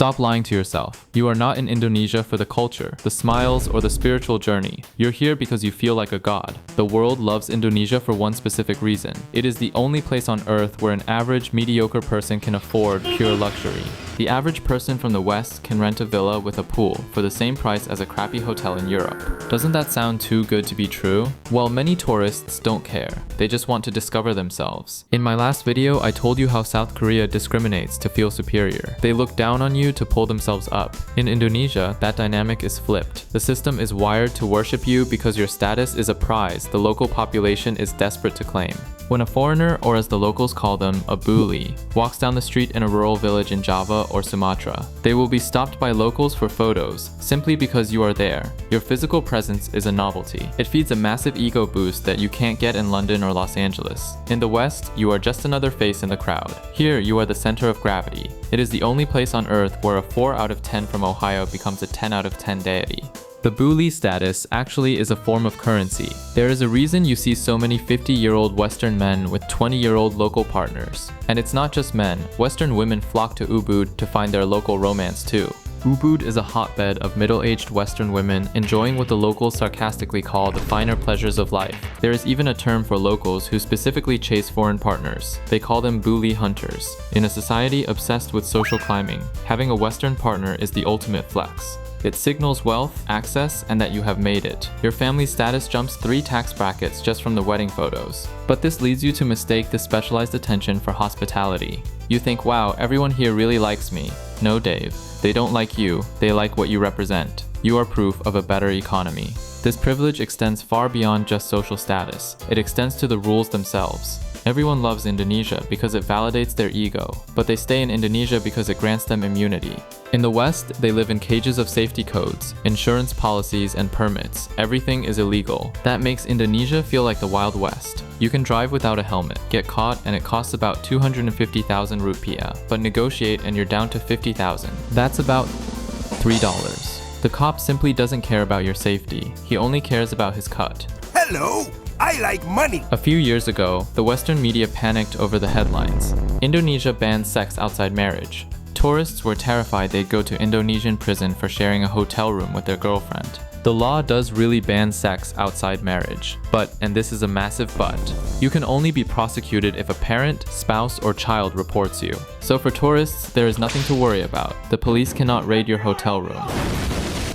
Stop lying to yourself. You are not in Indonesia for the culture, the smiles, or the spiritual journey. You're here because you feel like a god. The world loves Indonesia for one specific reason. It is the only place on earth where an average, mediocre person can afford pure luxury. The average person from the West can rent a villa with a pool for the same price as a crappy hotel in Europe. Doesn't that sound too good to be true? Well, many tourists don't care. They just want to discover themselves. In my last video, I told you how South Korea discriminates to feel superior. They look down on you to pull themselves up. In Indonesia, that dynamic is flipped. The system is wired to worship you because your status is a prize the local population is desperate to claim. When a foreigner, or as the locals call them, a bully, walks down the street in a rural village in Java or Sumatra, they will be stopped by locals for photos, simply because you are there. Your physical presence is a novelty. It feeds a massive ego boost that you can't get in London or Los Angeles. In the West, you are just another face in the crowd. Here, you are the center of gravity. It is the only place on earth where a 4 out of 10 from Ohio becomes a 10 out of 10 deity. The bully status actually is a form of currency. There is a reason you see so many 50-year-old Western men with 20-year-old local partners. And it's not just men. Western women flock to Ubud to find their local romance too. Ubud is a hotbed of middle-aged Western women enjoying what the locals sarcastically call the finer pleasures of life. There is even a term for locals who specifically chase foreign partners. They call them bully hunters. In a society obsessed with social climbing, having a Western partner is the ultimate flex. It signals wealth, access, and that you have made it. Your family's status jumps 3 tax brackets just from the wedding photos. But this leads you to mistake the specialized attention for hospitality. You think, wow, everyone here really likes me. No, Dave. They don't like you, they like what you represent. You are proof of a better economy. This privilege extends far beyond just social status. It extends to the rules themselves. Everyone loves Indonesia because it validates their ego, but they stay in Indonesia because it grants them immunity. In the West, they live in cages of safety codes, insurance policies, and permits. Everything is illegal. That makes Indonesia feel like the Wild West. You can drive without a helmet, get caught, and it costs about 250,000 rupiah, but negotiate and you're down to 50,000. That's about $3. The cop simply doesn't care about your safety. He only cares about his cut. Hello! I like money! A few years ago, the Western media panicked over the headlines. Indonesia bans sex outside marriage. Tourists were terrified they'd go to Indonesian prison for sharing a hotel room with their girlfriend. The law does really ban sex outside marriage, but, and this is a massive but, you can only be prosecuted if a parent, spouse, or child reports you. So for tourists, there is nothing to worry about. The police cannot raid your hotel room.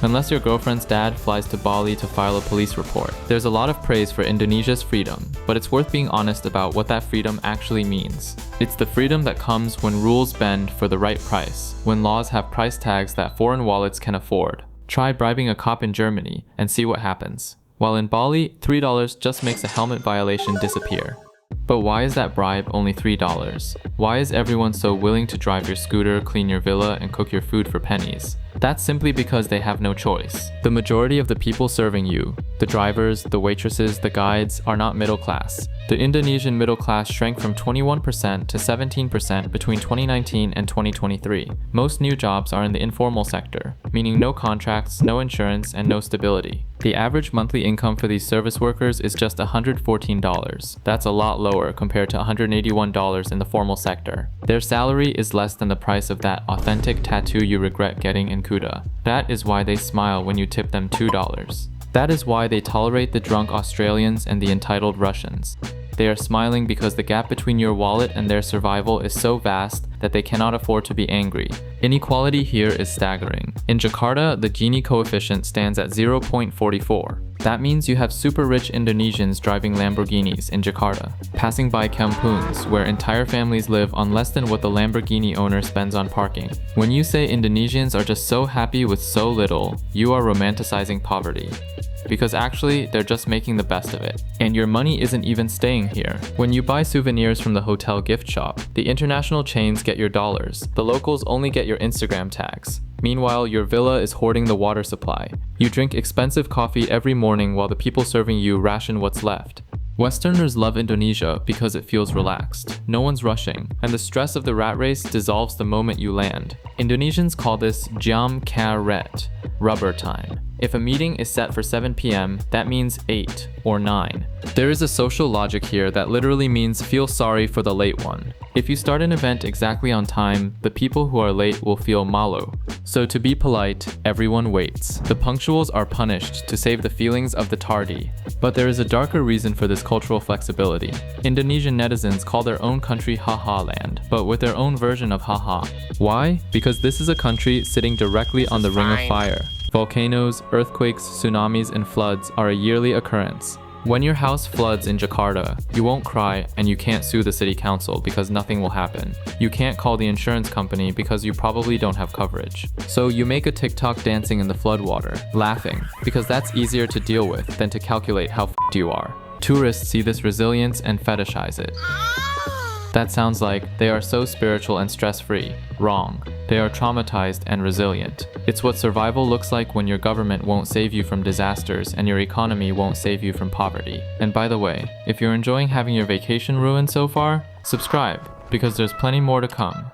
Unless your girlfriend's dad flies to Bali to file a police report. There's a lot of praise for Indonesia's freedom, but it's worth being honest about what that freedom actually means. It's the freedom that comes when rules bend for the right price, when laws have price tags that foreign wallets can afford. Try bribing a cop in Germany and see what happens. While in Bali, $3 just makes a helmet violation disappear. But why is that bribe only $3? Why is everyone so willing to drive your scooter, clean your villa, and cook your food for pennies? That's simply because they have no choice. The majority of the people serving you, the drivers, the waitresses, the guides, are not middle class. The Indonesian middle class shrank from 21% to 17% between 2019 and 2023. Most new jobs are in the informal sector, meaning no contracts, no insurance, and no stability. The average monthly income for these service workers is just $114. That's a lot lower compared to $181 in the formal sector. Their salary is less than the price of that authentic tattoo you regret getting in Kuta. That is why they smile when you tip them $2. That is why they tolerate the drunk Australians and the entitled Russians. They are smiling because the gap between your wallet and their survival is so vast that they cannot afford to be angry. Inequality here is staggering. In Jakarta, the Gini coefficient stands at 0.44. That means you have super rich Indonesians driving Lamborghinis in Jakarta, passing by kampungs where entire families live on less than what the Lamborghini owner spends on parking. When you say Indonesians are just so happy with so little, you are romanticizing poverty. Because actually, they're just making the best of it. And your money isn't even staying here. When you buy souvenirs from the hotel gift shop, the international chains get your dollars. The locals only get your Instagram tags. Meanwhile, your villa is hoarding the water supply. You drink expensive coffee every morning while the people serving you ration what's left. Westerners love Indonesia because it feels relaxed. No one's rushing, and the stress of the rat race dissolves the moment you land. Indonesians call this jam karet, rubber time. If a meeting is set for 7 p.m., that means 8 or 9. There is a social logic here that literally means feel sorry for the late one. If you start an event exactly on time, the people who are late will feel malu. So to be polite, everyone waits. The punctuals are punished to save the feelings of the tardy. But there is a darker reason for this cultural flexibility. Indonesian netizens call their own country haha land, but with their own version of haha. Why? Because this is a country sitting directly on the ring of fire. Volcanoes, earthquakes, tsunamis, and floods are a yearly occurrence. When your house floods in Jakarta, you won't cry and you can't sue the city council because nothing will happen. You can't call the insurance company because you probably don't have coverage. So you make a TikTok dancing in the floodwater, laughing, because that's easier to deal with than to calculate how f***ed you are. Tourists see this resilience and fetishize it. That sounds like they are so spiritual and stress-free. Wrong. They are traumatized and resilient. It's what survival looks like when your government won't save you from disasters and your economy won't save you from poverty. And by the way, if you're enjoying having your vacation ruined so far, subscribe, because there's plenty more to come.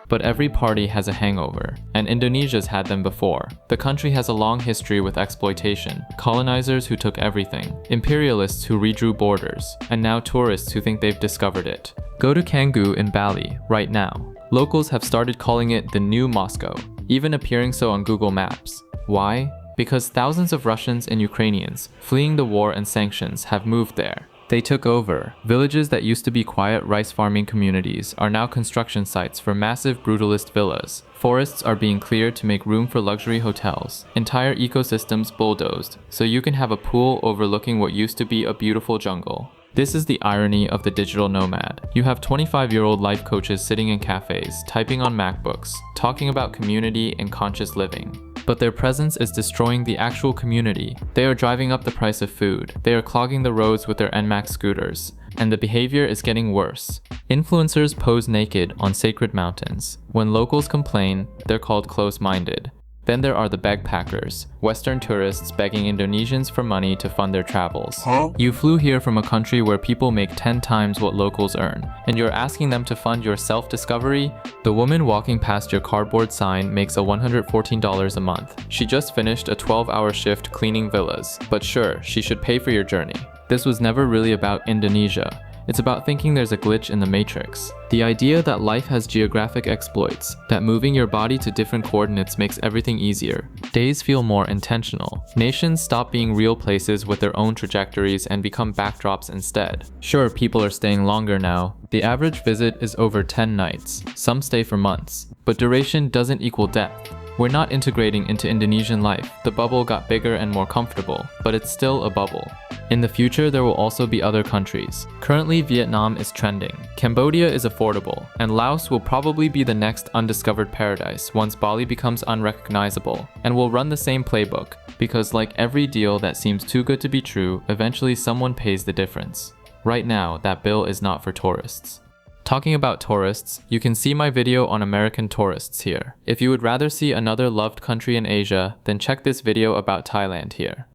But every party has a hangover, and Indonesia's had them before. The country has a long history with exploitation, colonizers who took everything, imperialists who redrew borders, and now tourists who think they've discovered it. Go to Canggu in Bali right now. Locals have started calling it the new Moscow, even appearing so on Google Maps. Why? Because thousands of Russians and Ukrainians, fleeing the war and sanctions, have moved there. They took over. Villages that used to be quiet rice farming communities are now construction sites for massive brutalist villas. Forests are being cleared to make room for luxury hotels. Entire ecosystems bulldozed, so you can have a pool overlooking what used to be a beautiful jungle. This is the irony of the digital nomad. You have 25-year-old life coaches sitting in cafes, typing on MacBooks, talking about community and conscious living. But their presence is destroying the actual community. They are driving up the price of food. They are clogging the roads with their NMAX scooters. And the behavior is getting worse. Influencers pose naked on sacred mountains. When locals complain, they're called close-minded. Then there are the bagpackers, Western tourists begging Indonesians for money to fund their travels. You flew here from a country where people make 10 times what locals earn, and you're asking them to fund your self-discovery? The woman walking past your cardboard sign makes a $114 a month. She just finished a 12-hour shift cleaning villas, but sure, she should pay for your journey. This was never really about Indonesia. It's about thinking there's a glitch in the matrix. The idea that life has geographic exploits, that moving your body to different coordinates makes everything easier. Days feel more intentional. Nations stop being real places with their own trajectories and become backdrops instead. Sure, people are staying longer now. The average visit is over 10 nights. Some stay for months. But duration doesn't equal depth. We're not integrating into Indonesian life. The bubble got bigger and more comfortable, but it's still a bubble. In the future, there will also be other countries. Currently, Vietnam is trending. Cambodia is affordable, and Laos will probably be the next undiscovered paradise once Bali becomes unrecognizable. And we'll run the same playbook, because like every deal that seems too good to be true, eventually someone pays the difference. Right now, that bill is not for tourists. Talking about tourists, you can see my video on American tourists here. If you would rather see another loved country in Asia, then check this video about Thailand here.